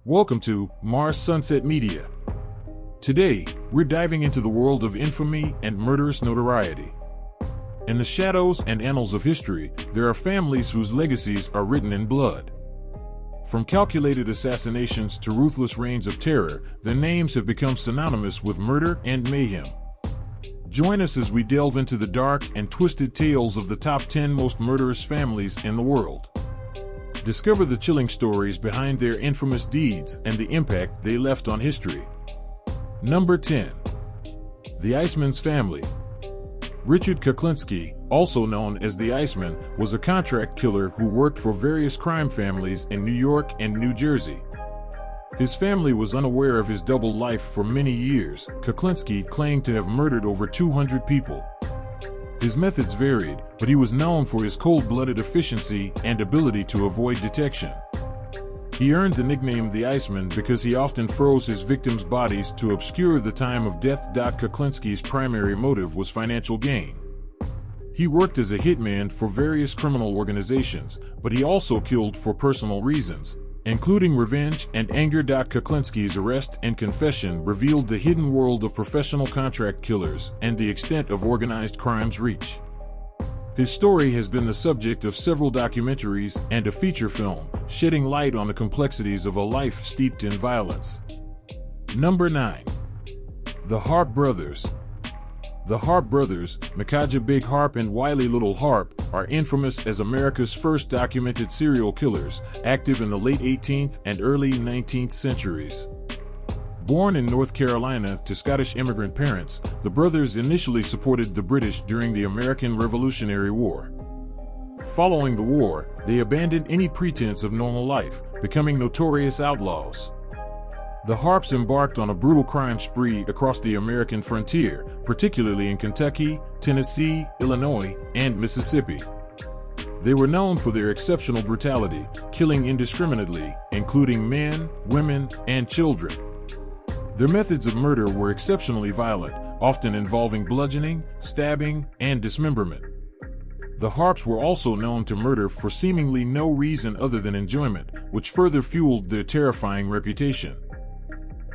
Welcome to Mars Sunset Media. Today, we're diving into the world of infamy and murderous notoriety. In the shadows and annals of history, there are families whose legacies are written in blood. From calculated assassinations to ruthless reigns of terror, their names have become synonymous with murder and mayhem. Join us as we delve into the dark and twisted tales of the top 10 most murderous families in the world. Discover the chilling stories behind their infamous deeds and the impact they left on history. Number 10. The Iceman's Family. Richard Kuklinski, also known as the Iceman, was a contract killer who worked for various crime families in New York and New Jersey. His family was unaware of his double life for many years. Kuklinski claimed to have murdered over 200 people. His methods varied, but he was known for his cold-blooded efficiency and ability to avoid detection. He earned the nickname the Iceman because he often froze his victims' bodies to obscure the time of death. Kuklinski's primary motive was financial gain. He worked as a hitman for various criminal organizations, but he also killed for personal reasons, including revenge and anger. Kuklinski's arrest and confession revealed the hidden world of professional contract killers and the extent of organized crime's reach. His story has been the subject of several documentaries and a feature film, shedding light on the complexities of a life steeped in violence. Number 9. The Harpe Brothers. The Harpe Brothers, Micajah Big Harpe and Wiley Little Harpe, are infamous as America's first documented serial killers, active in the late 18th and early 19th centuries. Born in North Carolina to Scottish immigrant parents, the brothers initially supported the British during the American Revolutionary War. Following the war, they abandoned any pretense of normal life, becoming notorious outlaws. The Harpes embarked on a brutal crime spree across the American frontier, particularly in Kentucky, Tennessee, Illinois, and Mississippi. They were known for their exceptional brutality, killing indiscriminately, including men, women, and children. Their methods of murder were exceptionally violent, often involving bludgeoning, stabbing, and dismemberment. The Harpes were also known to murder for seemingly no reason other than enjoyment, which further fueled their terrifying reputation.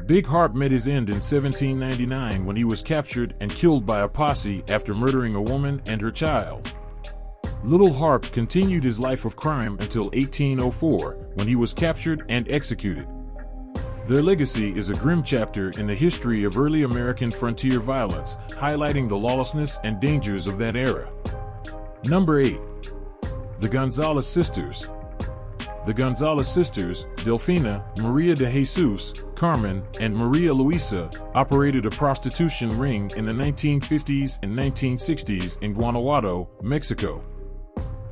Big Harpe met his end in 1799 when he was captured and killed by a posse after murdering a woman and her child. Little Harpe continued his life of crime until 1804, when he was captured and executed. Their legacy is a grim chapter in the history of early American frontier violence, highlighting the lawlessness and dangers of that era. Number 8. The Gonzales Sisters. The Gonzales sisters, Delfina, Maria de Jesus, Carmen, and Maria Luisa, operated a prostitution ring in the 1950s and 1960s in Guanajuato, Mexico.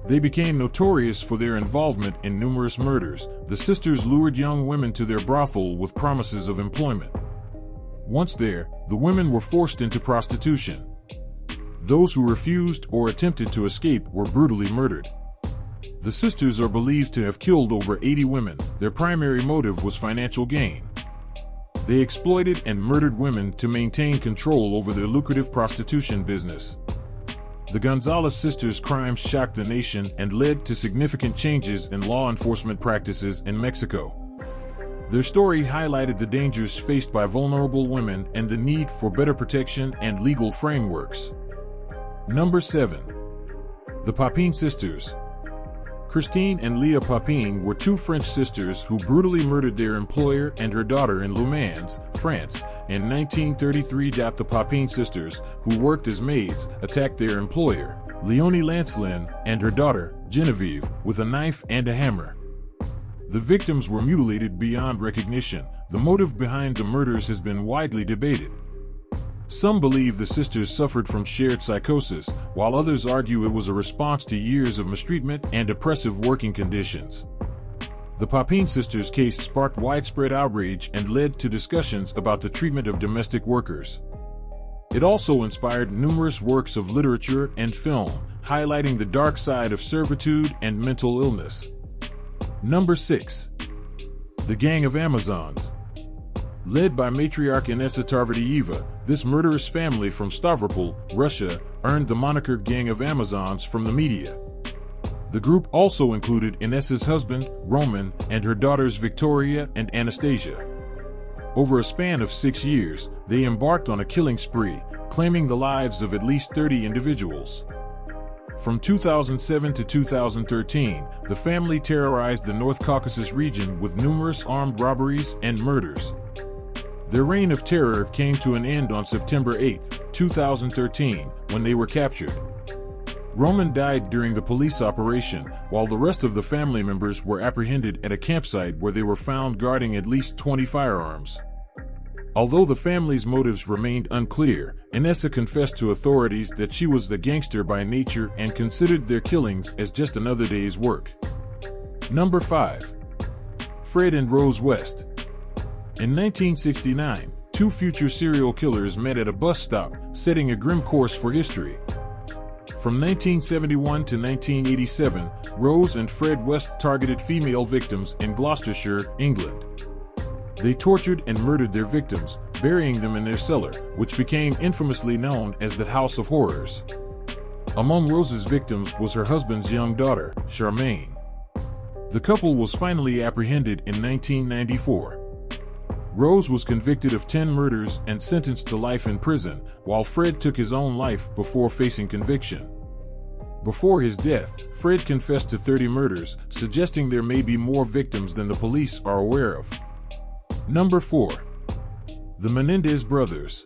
They became notorious for their involvement in numerous murders. The sisters lured young women to their brothel with promises of employment. Once there, the women were forced into prostitution. Those who refused or attempted to escape were brutally murdered. The sisters are believed to have killed over 80 women. Their primary motive was financial gain. They exploited and murdered women to maintain control over their lucrative prostitution business. The Gonzales sisters' crimes shocked the nation and led to significant changes in law enforcement practices in Mexico. Their story highlighted the dangers faced by vulnerable women and the need for better protection and legal frameworks. Number 7. The Papin Sisters. Christine and Leah Papin were two French sisters who brutally murdered their employer and her daughter in Le Mans, France, in 1933. The Papin sisters, who worked as maids, attacked their employer, Leonie Lancelin, and her daughter, Genevieve, with a knife and a hammer. The victims were mutilated beyond recognition. The motive behind the murders has been widely debated. Some believe the sisters suffered from shared psychosis, while others argue it was a response to years of mistreatment and oppressive working conditions. The Papin sisters' case sparked widespread outrage and led to discussions about the treatment of domestic workers. It also inspired numerous works of literature and film, highlighting the dark side of servitude and mental illness. Number 6. The Gang of Amazons. Led by matriarch Inessa Tarvatieva, this murderous family from Stavropol, Russia, earned the moniker Gang of Amazons from the media. The group also included Inessa's husband, Roman, and her daughters Victoria and Anastasia. Over a span of 6 years, they embarked on a killing spree, claiming the lives of at least 30 individuals. From 2007 to 2013, the family terrorized the North Caucasus region with numerous armed robberies and murders. Their reign of terror came to an end on September 8, 2013, when they were captured. Roman died during the police operation, while the rest of the family members were apprehended at a campsite where they were found guarding at least 20 firearms. Although the family's motives remained unclear, Inessa confessed to authorities that she was the gangster by nature and considered their killings as just another day's work. Number 5. Fred and Rose West. In 1969, two future serial killers met at a bus stop, setting a grim course for history. From 1971 to 1987, Rose and Fred West targeted female victims in Gloucestershire, England. They tortured and murdered their victims, burying them in their cellar, which became infamously known as the House of Horrors. Among Rose's victims was her husband's young daughter, Charmaine. The couple was finally apprehended in 1994. Rose was convicted of 10 murders and sentenced to life in prison, while Fred took his own life before facing conviction. Before his death, Fred confessed to 30 murders, suggesting there may be more victims than the police are aware of. Number 4. The Menendez Brothers.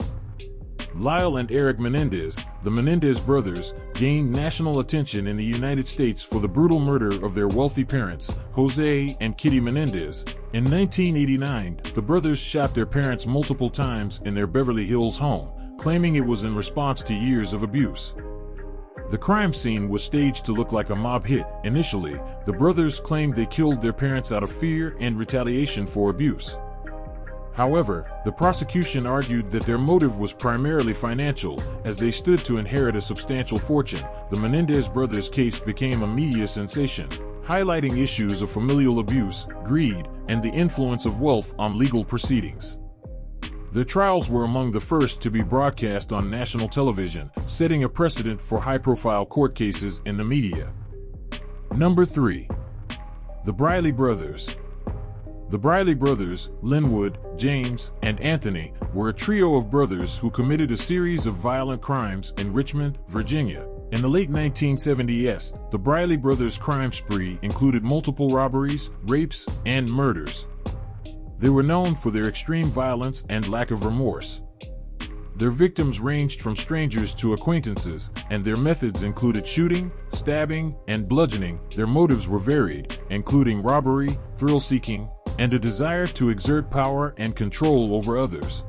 Lyle and Eric Menendez, the Menendez brothers, gained national attention in the United States for the brutal murder of their wealthy parents, Jose and Kitty Menendez. In 1989, the brothers shot their parents multiple times in their Beverly Hills home, claiming it was in response to years of abuse. The crime scene was staged to look like a mob hit. Initially, the brothers claimed they killed their parents out of fear and retaliation for abuse. However, the prosecution argued that their motive was primarily financial, as they stood to inherit a substantial fortune. The Menendez brothers' case became a media sensation, highlighting issues of familial abuse, greed, and the influence of wealth on legal proceedings. Their trials were among the first to be broadcast on national television, setting a precedent for high-profile court cases in the media. Number 3. The Briley Brothers. The Briley brothers, Linwood, James, and Anthony, were a trio of brothers who committed a series of violent crimes in Richmond, Virginia. In the late 1970s, the Briley brothers' crime spree included multiple robberies, rapes, and murders. They were known for their extreme violence and lack of remorse. Their victims ranged from strangers to acquaintances, and their methods included shooting, stabbing, and bludgeoning. Their motives were varied, including robbery, thrill-seeking, and a desire to exert power and control over others.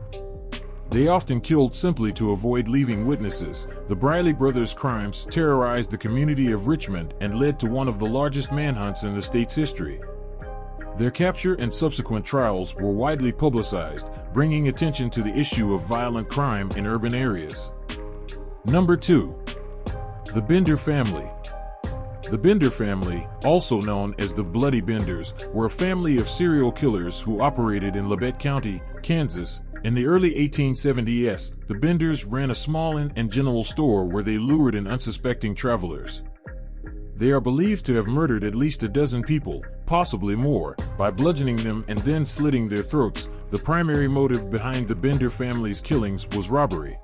They often killed simply to avoid leaving witnesses. The Briley brothers' crimes terrorized the community of Richmond and led to one of the largest manhunts in the state's history. Their capture and subsequent trials were widely publicized, bringing attention to the issue of violent crime in urban areas. Number 2. The Bender Family. The Bender family, also known as the Bloody Benders, were a family of serial killers who operated in Labette County, Kansas. In the early 1870s, the Benders ran a small inn and general store where they lured in unsuspecting travelers. They are believed to have murdered at least a dozen people, possibly more, by bludgeoning them and then slitting their throats. The primary motive behind the Bender family's killings was robbery.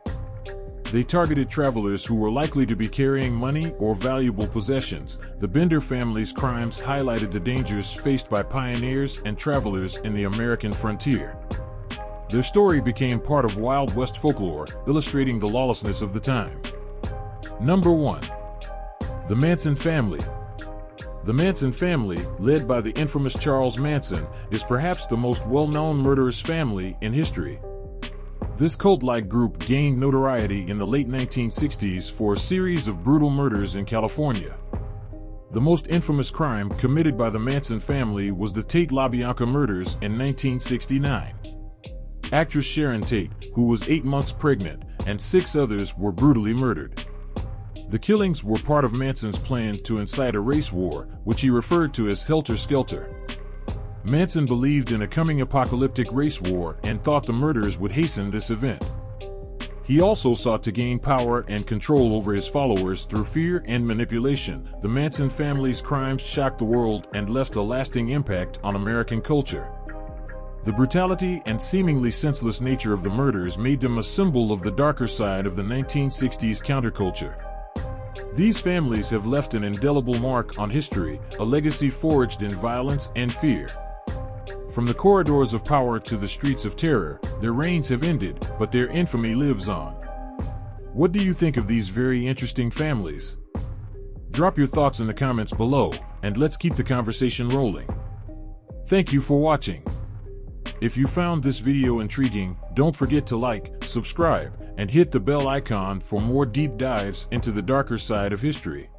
They targeted travelers who were likely to be carrying money or valuable possessions. The Bender family's crimes highlighted the dangers faced by pioneers and travelers in the American frontier. Their story became part of Wild West folklore, illustrating the lawlessness of the time. Number 1. The Manson Family. The Manson family, led by the infamous Charles Manson, is perhaps the most well-known murderous family in history. This cult-like group gained notoriety in the late 1960s for a series of brutal murders in California. The most infamous crime committed by the Manson family was the Tate LaBianca murders in 1969. Actress Sharon Tate, who was 8 months pregnant, and 6 others were brutally murdered. The killings were part of Manson's plan to incite a race war, which he referred to as Helter Skelter. Manson believed in a coming apocalyptic race war and thought the murders would hasten this event. He also sought to gain power and control over his followers through fear and manipulation. The Manson family's crimes shocked the world and left a lasting impact on American culture. The brutality and seemingly senseless nature of the murders made them a symbol of the darker side of the 1960s counterculture. These families have left an indelible mark on history, a legacy forged in violence and fear. From the corridors of power to the streets of terror, their reigns have ended, but their infamy lives on. What do you think of these very interesting families? Drop your thoughts in the comments below, and let's keep the conversation rolling. Thank you for watching. If you found this video intriguing, don't forget to like, subscribe, and hit the bell icon for more deep dives into the darker side of history.